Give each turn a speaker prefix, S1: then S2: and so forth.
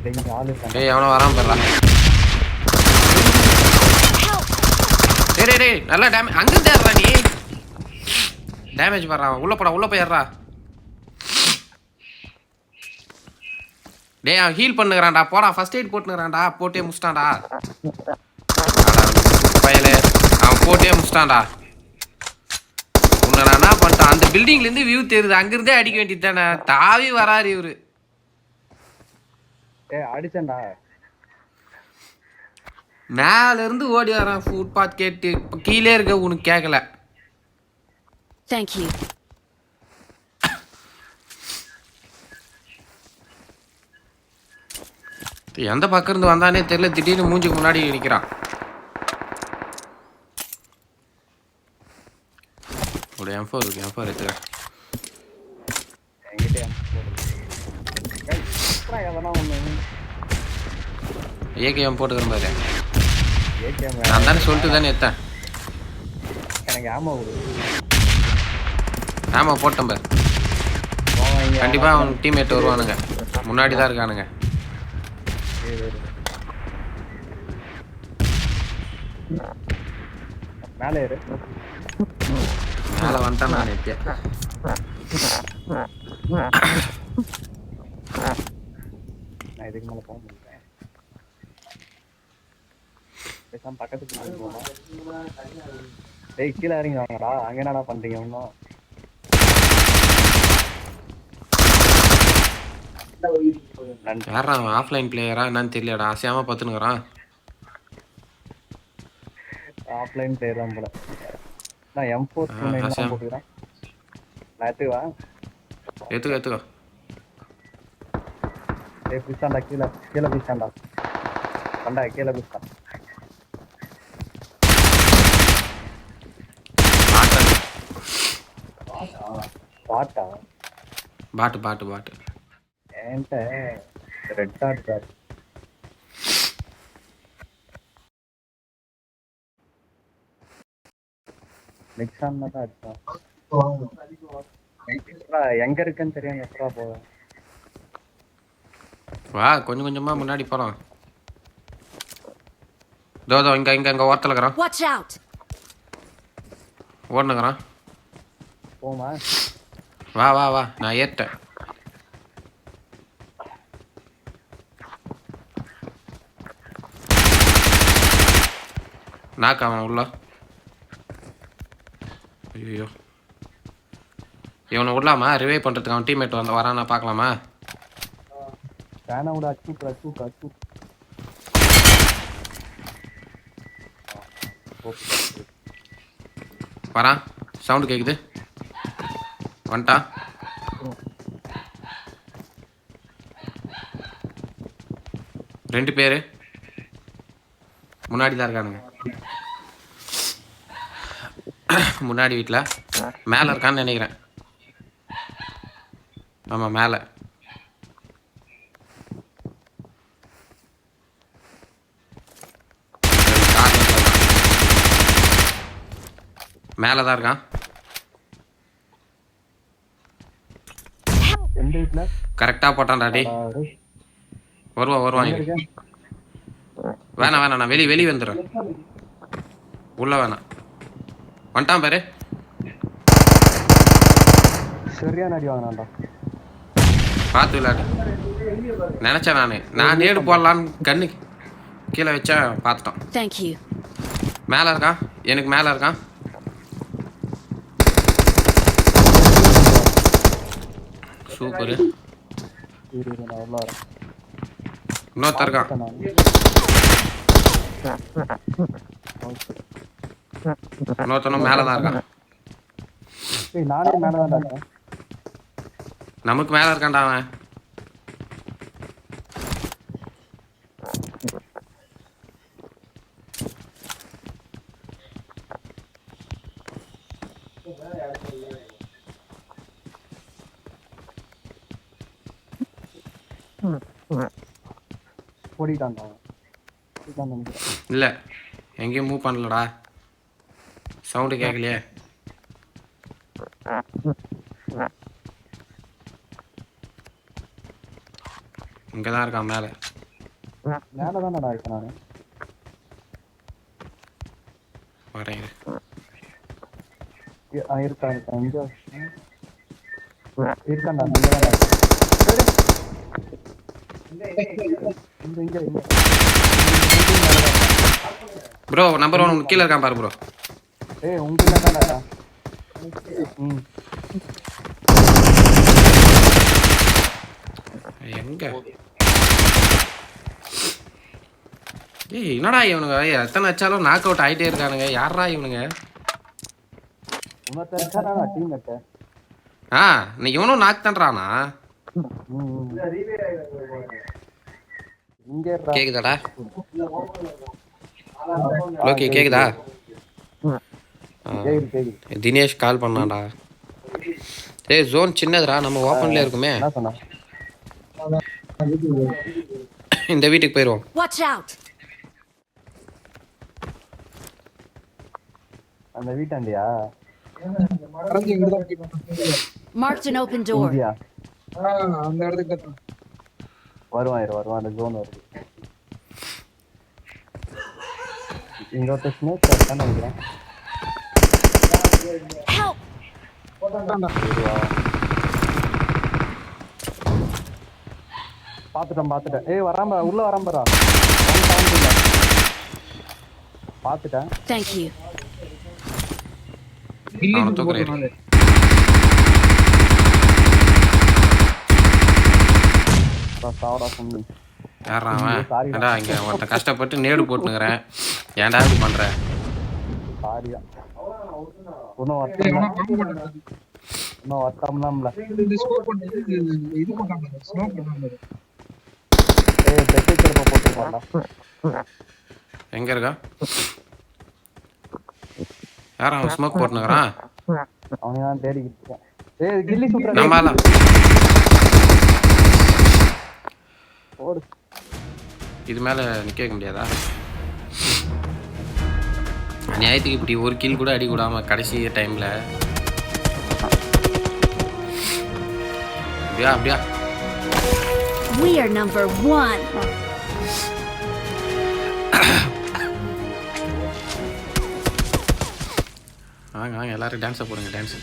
S1: டேய் எவனோ வராம போறா. டேய் டேய் நல்லா டேமேஜ் அங்க தேறடா நீ. டேமேஜ் பண்றான். உள்ள போடா உள்ள போய் ஏறடா. டேய் அவன் ஹீல் பண்ணுங்கறான்டா. போடா ஃபர்ஸ்ட் எய்ட் போட்டுங்கறான்டா. போட்டே முஸ்டான்டா. பயலே அவன் போட்டே முஸ்டான்டா. உன்னை நான் என்ன பண்ணிட்டான் அந்த பில்டிங்ல இருந்து வியூ தெரியுது. அங்கிருந்தே அடிக்க வேண்டியது தானே. தாவி வராரு இவரு.
S2: அடிச்சேன்டா.
S1: மேல இருந்து ஓடி வரான் ஃபுட் பாத் கேட்டு. கீழே இருக்க உனக்கு கேட்கல.
S3: Thank you.
S1: எந்த பக்கம் இருந்து வந்தானே தெரியல. திடீர்னு மூஞ்சுக்கு முன்னாடி நிற்கிறான். ஒரு M4 இருக்கு. M4 எடுத்துக்கிறேன். ஏகேஎம் போட்டுக்கிறேன் பாரு. நான் தானே சொல்லிட்டு தானே எடுத்தேன். ஆமா போட்டேன் பாரு. கண்டிப்பா அவன் டீம்மேட் வருவானுங்க. முன்னாடி தான் இருக்கானுங்க. மேல வந்துட்டான் நான் எப்பயா.
S2: நான் இதுக்கு மேல போக முடியல. பக்கத்துக்கு போகணும். டேய் கீழே இறங்கி வாங்கடா. அங்க என்னடா பண்றீங்க இன்னும்?
S1: யாரா அவன் ஆஃப்லைன் பிளேயரா என்னன்னு தெரியலடா. அசையாம பார்த்துனுக்குறான்.
S2: ஆஃப்லைன் பிளேயர் தான் போல. நான் M4 தான் போட்டுக்கிறேன். நான் எடுத்துவா.
S1: எடுத்துக்கோ.
S2: ஏய் பிஸ்டாண்டா கீழே பிஸ்டாண்டா. கண்டா கீழே பிஸ்டான்.
S1: பாட்டு
S2: என்கிட்ட ரெட் டாட் சார். நெக்ஸான் தான் அடிச்சான். எங்க இருக்குன்னு தெரியும். எப்படா போவேன்.
S1: வா கொஞ்சம் கொஞ்சமா முன்னாடி போறோம். தோ இங்க ஓரத்துல இருக்கறான்.
S3: Watch out.
S1: ஓடுனங்கறான்.
S2: போமா.
S1: வா நான் ஏறட்டேன். நாக்க அவன் உள்ள. ஐயோ இவனை விடலாமா? ரிவைவ் பண்றதுக்கு அவன் டீம்மேட் வரானா பார்க்கலாமா?
S2: தானா விட அச்சு.
S1: வரான். சவுண்டு கேக்குது. வந்துட்டான். ரெண்டு பேரு முன்னாடி தான் இருக்கானுங்க. முன்னாடி வீட்டில் மேலே இருக்கான்னு நினைக்கிறேன். ஆமாம் மேலே. மேலே தான் இருக்கான். கரெக்டாக போட்டான் டாடி. வருவான். வேணாம் நான் வெளியே வந்துடுறேன். உள்ள வேணாம். வந்துட்டான் பாரு.
S2: சரியான அடி வாங்கினான்டா.
S1: பார்த்து விளையாடு நினச்சேன். நான் நேடு போடலான்னு கண்ணு கீழே வச்சா பார்த்துட்டோம்.
S3: Thank you.
S1: மேலே இருக்கான். எனக்கு மேலே இருக்கான். சூப்பரு. இன்னொருத்தர் இருக்கான். இன்னொருத்தனும் மேலே தான் இருக்கான். நமக்கு மேலே இருக்கான்டா அவன். இல்லை எங்கேயும் மூவ் பண்ணலடா. சவுண்டு கேட்கலையே. இங்கே தான் இருக்கான் மேலே.
S2: மேல தானடா இருக்கேன் நானு.
S1: வரேன்.
S2: இருக்கா இங்க இருக்காண்டா இங்க தான்டா இருக்கேன். இங்க இங்க இங்க
S1: ப்ரோ நம்பர் 1 கீழ இருக்கான் பாரு ப்ரோ.
S2: ஏய் உங்க தான்டா.
S1: எங்க ஏய் என்னடா இவனுங்க எத்தனை வச்சாலும் நாக் அவுட் ஆயிட்டே இருக்கானுங்க. யாரா இவனுங்க?
S2: உனக்கு இருக்காடா டீம் மேட்.
S1: நீ இவனும் நாக் தான்றானா?
S2: இங்க
S1: கேக்குதாடா லோகி? கேக்குதா? தினேஷ் கால் பண்ணான்டா. ஏய் ஜோன் சின்னதுடா, நம்ம ஓப்பன்ல இருக்குமே.
S2: என்ன சொன்னா?
S1: இந்த வீட்டுக்கு போயிடுவோம்.
S3: Watch out!
S2: அந்த வீட்டாண்டியா?
S3: Marked an open door.
S2: India
S4: அந்த இடத்துக்கு
S2: வருவான் அந்த ஜோன் வருது. இங்க ஒரு ஸ்னேக் தான் நினைக்கிறேன்.
S3: Help!
S2: பாத்துட்டேன். ஏய் வராம உள்ள வராமறா. பாத்துட்டேன்.
S3: Thank you.
S1: அவனை தூக்குறேன்.
S2: சாவடா சொன்னி.
S1: யாரா அவன்? ஏண்டா இங்க ஒருத்தன் கஷ்டப்பட்டு நேடு போட்டுனுக்குறேன். ஏன்டா இப்படி பண்ற?
S2: சாரியா இன்னும் வர்த்தம்லாம்ல. ஏய் பெக்கேஜ் போட்டுப்பாடா.
S1: எங்க இருக்கா? யாரா அவன் ஸ்மோக் போட்டுனுக்குறான்?
S2: அவனை தான் தேடிக்கிட்டு இருக்கேன். ஏய் கில்லி சுட்றா.
S1: நம்மால
S2: ஓடு.
S1: இது மேல நிக்க வைக்க முடியாதா? நியாயத்துக்கு இப்படி ஒரு கில் கூட அடி கூடாம கடைசி டைம்ல அப்படியா?
S3: We are number 1.
S1: வாங்க எல்லாரும் டான்ஸை போடுங்க. டான்ஸ்